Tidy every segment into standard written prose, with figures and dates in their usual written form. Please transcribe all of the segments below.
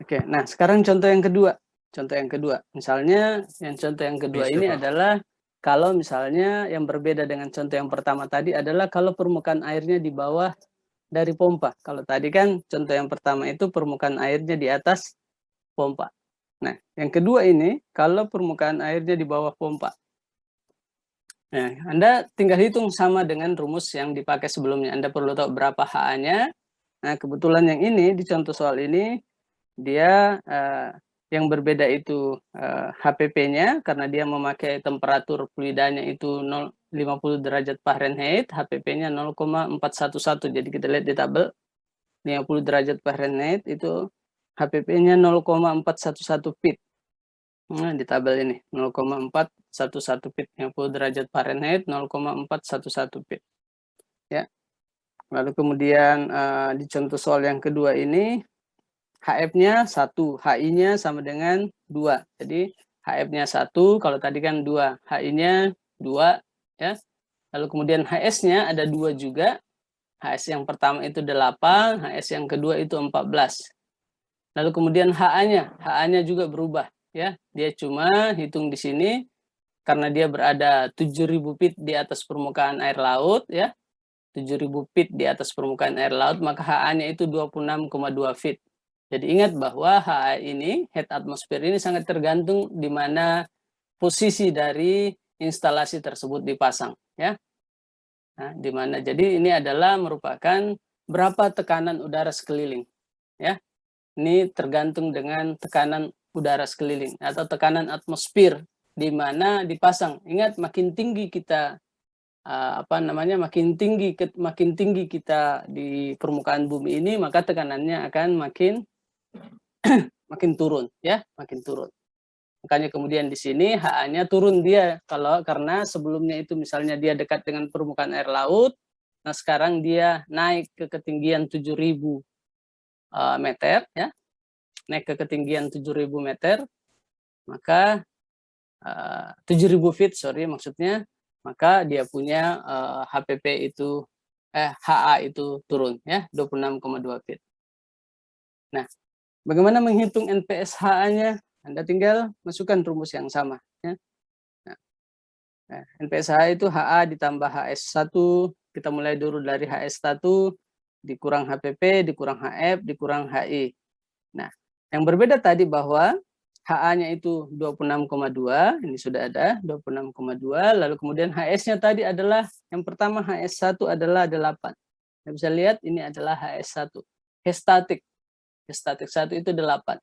Oke, nah sekarang contoh yang kedua. Contoh yang kedua, misalnya yang contoh yang kedua Yes, ini Pak. adalah kalau misalnya yang berbeda dengan contoh yang pertama tadi adalah kalau permukaan airnya di bawah dari pompa. Kalau tadi kan contoh yang pertama itu permukaan airnya di atas pompa. Nah, yang kedua ini kalau permukaan airnya di bawah pompa. Nah, Anda tinggal hitung sama dengan rumus yang dipakai sebelumnya. Anda perlu tahu berapa HA-nya. Nah, kebetulan yang ini di contoh soal ini dia yang berbeda itu HPP-nya karena dia memakai temperatur fluidanya itu 50 derajat Fahrenheit, HPP-nya 0,411. Jadi kita lihat di tabel 50 derajat Fahrenheit itu HPP-nya 0,411 fit. Nah, di tabel ini 0,411 fit, 50 derajat Fahrenheit 0,411 fit. Ya. Lalu kemudian di contoh soal yang kedua ini HF-nya 1, HI-nya sama dengan 2. Jadi HF-nya 1, kalau tadi kan 2, HI-nya 2, ya. Lalu kemudian HS-nya ada 2 juga. HS yang pertama itu 8, HS yang kedua itu 14. Lalu kemudian HA-nya juga berubah, ya. Dia cuma hitung di sini karena dia berada 7.000 feet di atas permukaan air laut, ya. 7.000 feet di atas permukaan air laut, maka HA-nya itu 26,2 feet. Jadi ingat bahwa HA ini, head atmosphere ini sangat tergantung di mana posisi dari instalasi tersebut dipasang, ya. Nah, di mana jadi ini adalah merupakan berapa tekanan udara sekeliling, ya. Ini tergantung dengan tekanan udara sekeliling atau tekanan atmosfer di mana dipasang. Ingat makin tinggi kita makin tinggi kita di permukaan bumi ini, maka tekanannya akan makin turun, ya, makin turun. Makanya kemudian di sini HA-nya turun dia karena sebelumnya itu misalnya dia dekat dengan permukaan air laut, nah sekarang dia naik ke ketinggian 7.000 meter, ya, naik ke ketinggian 7.000 meter, maka 7.000 feet, sorry maksudnya, maka dia punya HPP itu HA itu turun, ya, 26,2 feet. Nah, bagaimana menghitung NPS HA-nya? Anda tinggal masukkan rumus yang sama, ya. Nah, NPS HA itu HA ditambah HS1, kita mulai dulu dari HS1 dikurang HPP, dikurang HF, dikurang HI. Nah, yang berbeda tadi bahwa HA-nya itu 26,2, ini sudah ada 26,2, lalu kemudian HS-nya tadi adalah yang pertama HS1 adalah 8. Anda bisa lihat ini adalah HS1. Statik. Statik 1 itu 8.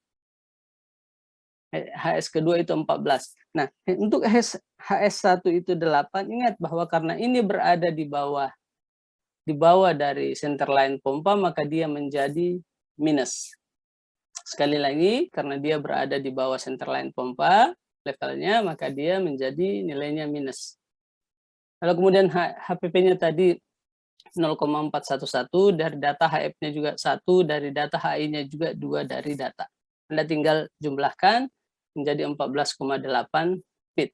HS kedua itu 14. Nah, untuk HS1 itu 8, ingat bahwa karena ini berada di bawah dari center line pompa, maka dia menjadi minus. Sekali lagi, karena dia berada di bawah center line pompa levelnya, maka dia menjadi nilainya minus. Lalu kemudian HPP-nya tadi 0,411, dari data HF-nya juga 1, dari data HI-nya juga 2 dari data. Anda tinggal jumlahkan menjadi 14,8 feet.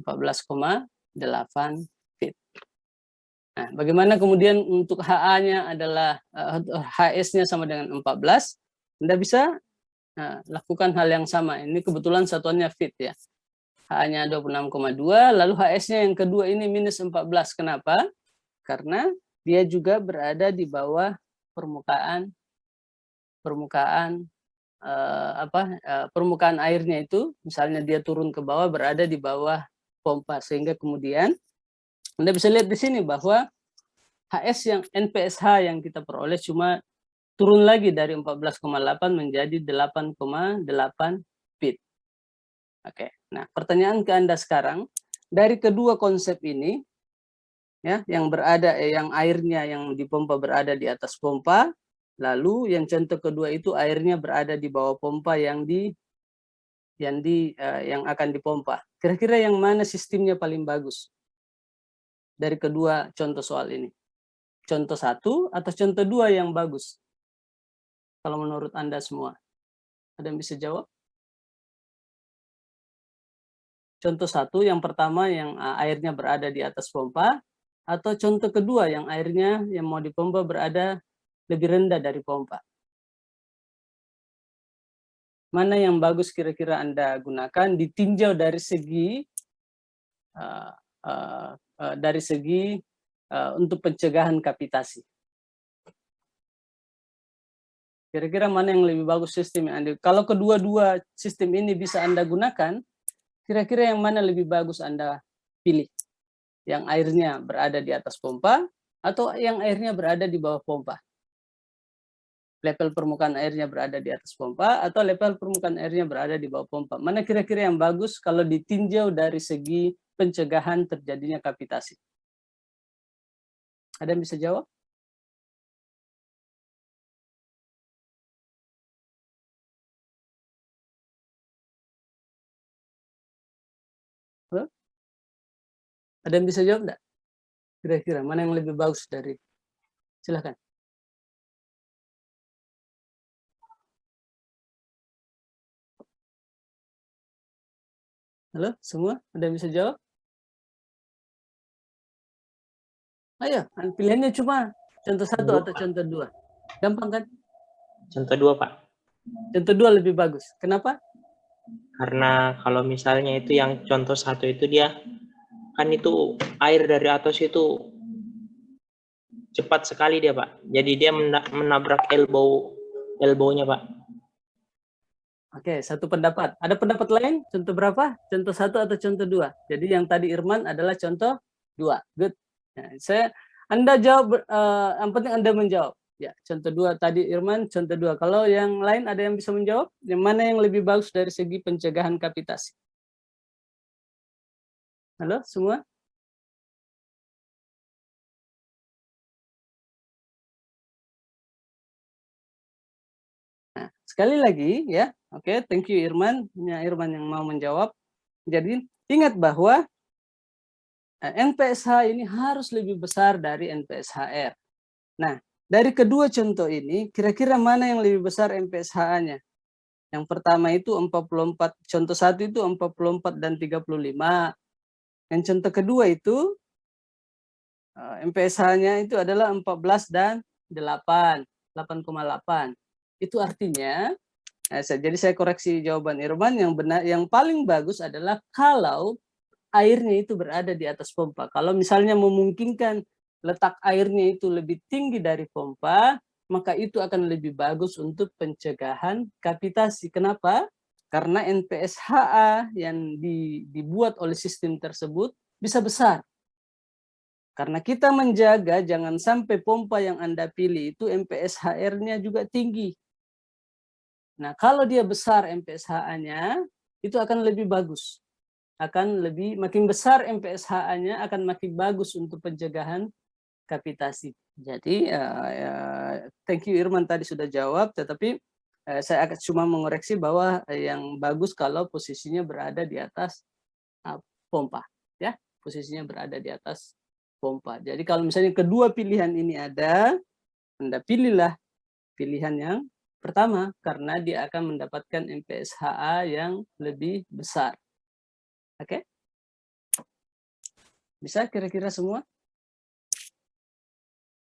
14,8 feet. Nah, bagaimana kemudian untuk HA-nya adalah HS-nya sama dengan 14, Anda bisa lakukan hal yang sama. Ini kebetulan satuannya feet, ya. HA-nya 26,2, lalu HS-nya yang kedua ini minus 14. Kenapa? Karena dia juga berada di bawah permukaan permukaan airnya itu, misalnya dia turun ke bawah berada di bawah pompa, sehingga kemudian Anda bisa lihat di sini bahwa NPSH yang kita peroleh cuma turun lagi dari 14,8 menjadi 8,8 feet. Oke. Nah, pertanyaan ke Anda sekarang, dari kedua konsep ini, ya, yang airnya yang dipompa berada di atas pompa, lalu yang contoh kedua itu airnya berada di bawah pompa yang akan dipompa. Kira-kira yang mana sistemnya paling bagus dari kedua contoh soal ini? Contoh 1 atau contoh 2 yang bagus? Kalau menurut Anda semua. Ada yang bisa jawab? Contoh 1 yang pertama yang airnya berada di atas pompa, atau contoh kedua yang airnya yang mau dipompa berada lebih rendah dari pompa? mana yang bagus kira-kira Anda gunakan, ditinjau dari segi untuk pencegahan kapitasi. Kira-kira mana yang lebih bagus sistem yang Anda, kalau kedua-dua sistem ini bisa Anda gunakan, kira-kira yang mana lebih bagus Anda pilih? Yang airnya berada di atas pompa atau yang airnya berada di bawah pompa? Level permukaan airnya berada di atas pompa atau level permukaan airnya berada di bawah pompa? Mana kira-kira yang bagus kalau ditinjau dari segi pencegahan terjadinya kapitasi? Ada yang bisa jawab? Ada yang bisa jawab enggak? Kira-kira mana yang lebih bagus dari? Silakan. Halo, semua? Ada yang bisa jawab? Ayo, pilihannya cuma contoh 1 atau contoh 2. Gampang kan? Contoh 2, Pak. Contoh 2 lebih bagus. Kenapa? Karena kalau misalnya itu yang contoh 1 itu dia kan itu air dari atas itu cepat sekali dia, Pak. Jadi dia menabrak elbow-nya, Pak. Oke, satu pendapat. Ada pendapat lain? Contoh berapa? Contoh 1 atau contoh 2? Jadi yang tadi Irman adalah contoh 2. Good. Nah, Anda jawab, yang penting Anda menjawab. Ya, contoh 2 tadi Irman, contoh 2. Kalau yang lain ada yang bisa menjawab? Yang mana yang lebih bagus dari segi pencegahan kapitasi? Halo, semua? Nah, sekali lagi ya. Oke, thank you Irman. Ya, Irman yang mau menjawab. Jadi, ingat bahwa NPSH ini harus lebih besar dari NPSHR. Nah, dari kedua contoh ini, kira-kira mana yang lebih besar NPSH-nya? Yang pertama itu 44, contoh 1 itu 44 dan 35. Yang contoh kedua itu NPSH-nya itu adalah 14 dan 8, 8,8. Itu artinya, jadi saya koreksi jawaban Irman, yang benar, yang paling bagus adalah kalau airnya itu berada di atas pompa. Kalau misalnya memungkinkan letak airnya itu lebih tinggi dari pompa, maka itu akan lebih bagus untuk pencegahan kapitasi. Kenapa? Karena NPSHA yang dibuat oleh sistem tersebut bisa besar. Karena kita menjaga jangan sampai pompa yang Anda pilih itu NPSHR-nya juga tinggi. Nah, kalau dia besar NPSHA-nya, itu akan lebih bagus. Makin besar NPSHA-nya akan makin bagus untuk pencegahan kapitasi. Jadi thank you Irman tadi sudah jawab, tetapi saya akan cuma mengoreksi bahwa yang bagus kalau posisinya berada di atas pompa, ya, posisinya berada di atas pompa. Jadi kalau misalnya kedua pilihan ini ada, Anda pilihlah pilihan yang pertama karena dia akan mendapatkan NPSHA yang lebih besar. Oke? Bisa kira-kira semua?